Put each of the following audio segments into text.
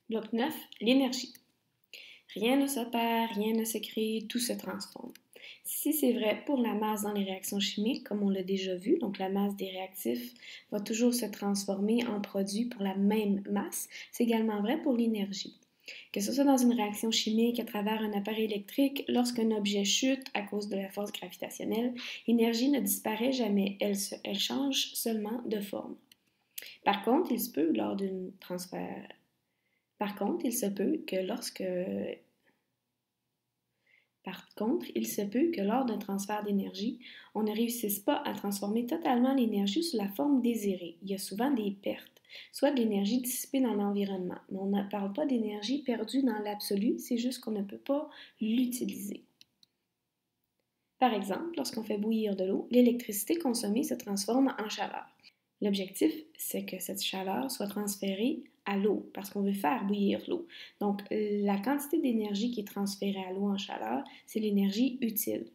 Bloc 9, l'énergie. Rien ne se perd, rien ne se crée, tout se transforme. Si c'est vrai pour la masse dans les réactions chimiques, comme on l'a déjà vu, donc la masse des réactifs va toujours se transformer en produit pour la même masse, c'est également vrai pour l'énergie. Que ce soit dans une réaction chimique à travers un appareil électrique, lorsqu'un objet chute à cause de la force gravitationnelle, l'énergie ne disparaît jamais, elle change seulement de forme. Par contre, il se peut lors d'une transfert. Par contre, il se peut que lors d'un transfert d'énergie, on ne réussisse pas à transformer totalement l'énergie sous la forme désirée. Il y a souvent des pertes, soit de l'énergie dissipée dans l'environnement. Mais on ne parle pas d'énergie perdue dans l'absolu, c'est juste qu'on ne peut pas l'utiliser. Par exemple, lorsqu'on fait bouillir de l'eau, l'électricité consommée se transforme en chaleur. L'objectif, c'est que cette chaleur soit transférée à l'eau, parce qu'on veut faire bouillir l'eau. Donc, la quantité d'énergie qui est transférée à l'eau en chaleur, c'est l'énergie utile.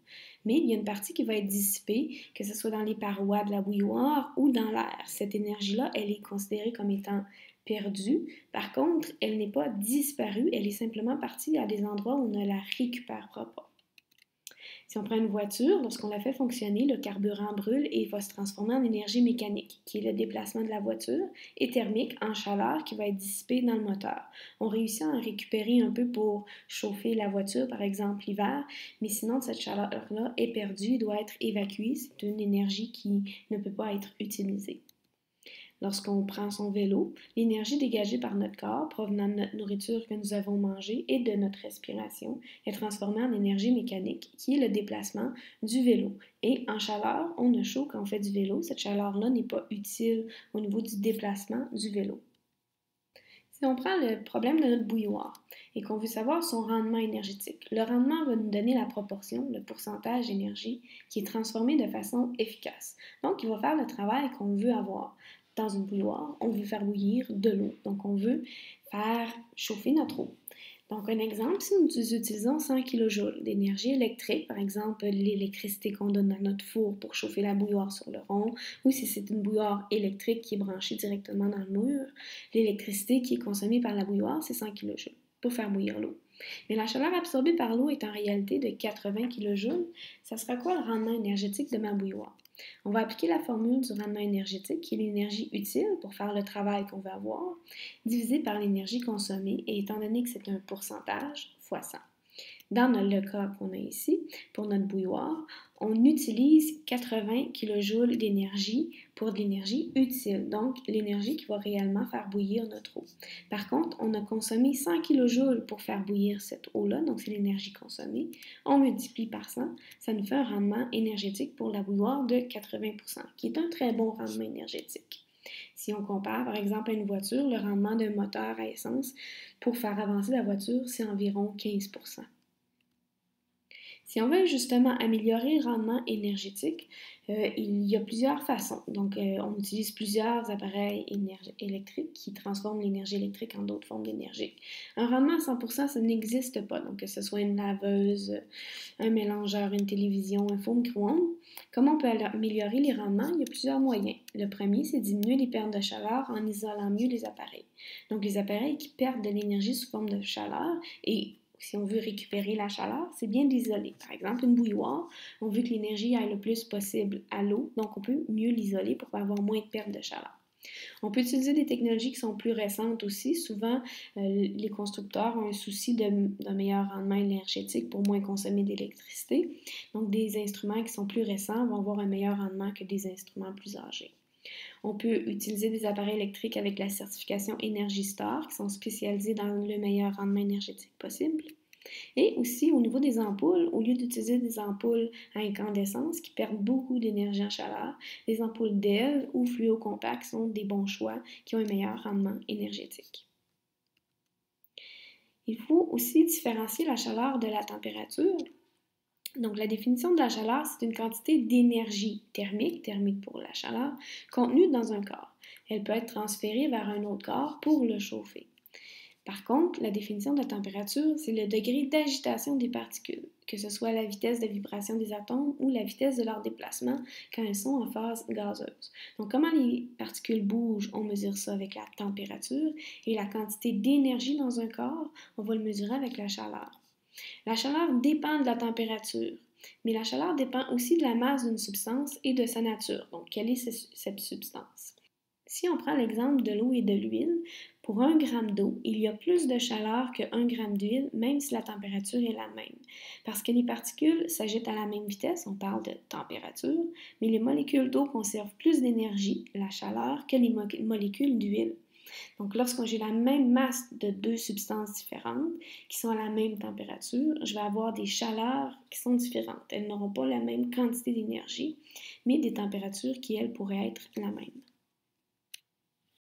Mais il y a une partie qui va être dissipée, que ce soit dans les parois de la bouilloire ou dans l'air. Cette énergie-là, elle est considérée comme étant perdue. Par contre, elle n'est pas disparue, elle est simplement partie à des endroits où on ne la récupérera pas. Si on prend une voiture, lorsqu'on la fait fonctionner, le carburant brûle et va se transformer en énergie mécanique, qui est le déplacement de la voiture, et thermique en chaleur qui va être dissipée dans le moteur. On réussit à en récupérer un peu pour chauffer la voiture, par exemple l'hiver, mais sinon cette chaleur-là est perdue, doit être évacuée. C'est une énergie qui ne peut pas être utilisée. Lorsqu'on prend son vélo, l'énergie dégagée par notre corps, provenant de notre nourriture que nous avons mangée et de notre respiration, est transformée en énergie mécanique, qui est le déplacement du vélo. Et en chaleur, on a chaud quand on fait du vélo. Cette chaleur-là n'est pas utile au niveau du déplacement du vélo. Si on prend le problème de notre bouilloire et qu'on veut savoir son rendement énergétique, le rendement va nous donner la proportion, le pourcentage d'énergie qui est transformée de façon efficace. Donc, il va faire le travail qu'on veut avoir. Dans une bouilloire, on veut faire bouillir de l'eau. Donc, on veut faire chauffer notre eau. Donc, un exemple, si nous utilisons 100 kJ d'énergie électrique, par exemple l'électricité qu'on donne dans notre four pour chauffer la bouilloire sur le rond, ou si c'est une bouilloire électrique qui est branchée directement dans le mur, l'électricité qui est consommée par la bouilloire, c'est 100 kJ pour faire bouillir l'eau. Mais la chaleur absorbée par l'eau est en réalité de 80 kJ. Ça sera quoi le rendement énergétique de ma bouilloire? On va appliquer la formule du rendement énergétique, qui est l'énergie utile pour faire le travail qu'on veut avoir, divisé par l'énergie consommée, et étant donné que c'est un pourcentage, fois 100. Dans le cas qu'on a ici, pour notre bouilloire, on utilise 80 kJ d'énergie pour de l'énergie utile, donc l'énergie qui va réellement faire bouillir notre eau. Par contre, on a consommé 100 kJ pour faire bouillir cette eau-là, donc c'est l'énergie consommée. On multiplie par 100, ça nous fait un rendement énergétique pour la bouilloire de 80%, qui est un très bon rendement énergétique. Si on compare par exemple à une voiture, le rendement d'un moteur à essence pour faire avancer la voiture, c'est environ 15%. Si on veut justement améliorer le rendement énergétique, il y a plusieurs façons. Donc, on utilise plusieurs appareils électriques qui transforment l'énergie électrique en d'autres formes d'énergie. Un rendement à 100%, ça n'existe pas. Donc, que ce soit une laveuse, un mélangeur, une télévision, un four micro-ondes. Comment on peut améliorer les rendements? Il y a plusieurs moyens. Le premier, c'est diminuer les pertes de chaleur en isolant mieux les appareils. Donc, les appareils qui perdent de l'énergie sous forme de chaleur et si on veut récupérer la chaleur, c'est bien d'isoler. Par exemple, une bouilloire, on veut que l'énergie aille le plus possible à l'eau, donc on peut mieux l'isoler pour avoir moins de perte de chaleur. On peut utiliser des technologies qui sont plus récentes aussi. Souvent, les constructeurs ont un souci d'un meilleur rendement énergétique pour moins consommer d'électricité. Donc, des instruments qui sont plus récents vont avoir un meilleur rendement que des instruments plus âgés. On peut utiliser des appareils électriques avec la certification Energy Star qui sont spécialisés dans le meilleur rendement énergétique possible. Et aussi, au niveau des ampoules, au lieu d'utiliser des ampoules à incandescence qui perdent beaucoup d'énergie en chaleur, les ampoules DEL ou fluo-compacts sont des bons choix qui ont un meilleur rendement énergétique. Il faut aussi différencier la chaleur de la température. Donc, la définition de la chaleur, c'est une quantité d'énergie thermique pour la chaleur, contenue dans un corps. Elle peut être transférée vers un autre corps pour le chauffer. Par contre, la définition de la température, c'est le degré d'agitation des particules, que ce soit la vitesse de vibration des atomes ou la vitesse de leur déplacement quand elles sont en phase gazeuse. Donc, comment les particules bougent, on mesure ça avec la température, et la quantité d'énergie dans un corps, on va le mesurer avec la chaleur. La chaleur dépend de la température, mais la chaleur dépend aussi de la masse d'une substance et de sa nature. Donc, quelle est cette substance? Si on prend l'exemple de l'eau et de l'huile, pour 1 gramme d'eau, il y a plus de chaleur que 1 gramme d'huile, même si la température est la même. Parce que les particules s'agitent à la même vitesse, on parle de température, mais les molécules d'eau conservent plus d'énergie, la chaleur, que les molécules d'huile. Donc, lorsque j'ai la même masse de deux substances différentes qui sont à la même température, je vais avoir des chaleurs qui sont différentes. Elles n'auront pas la même quantité d'énergie, mais des températures qui, elles, pourraient être la même.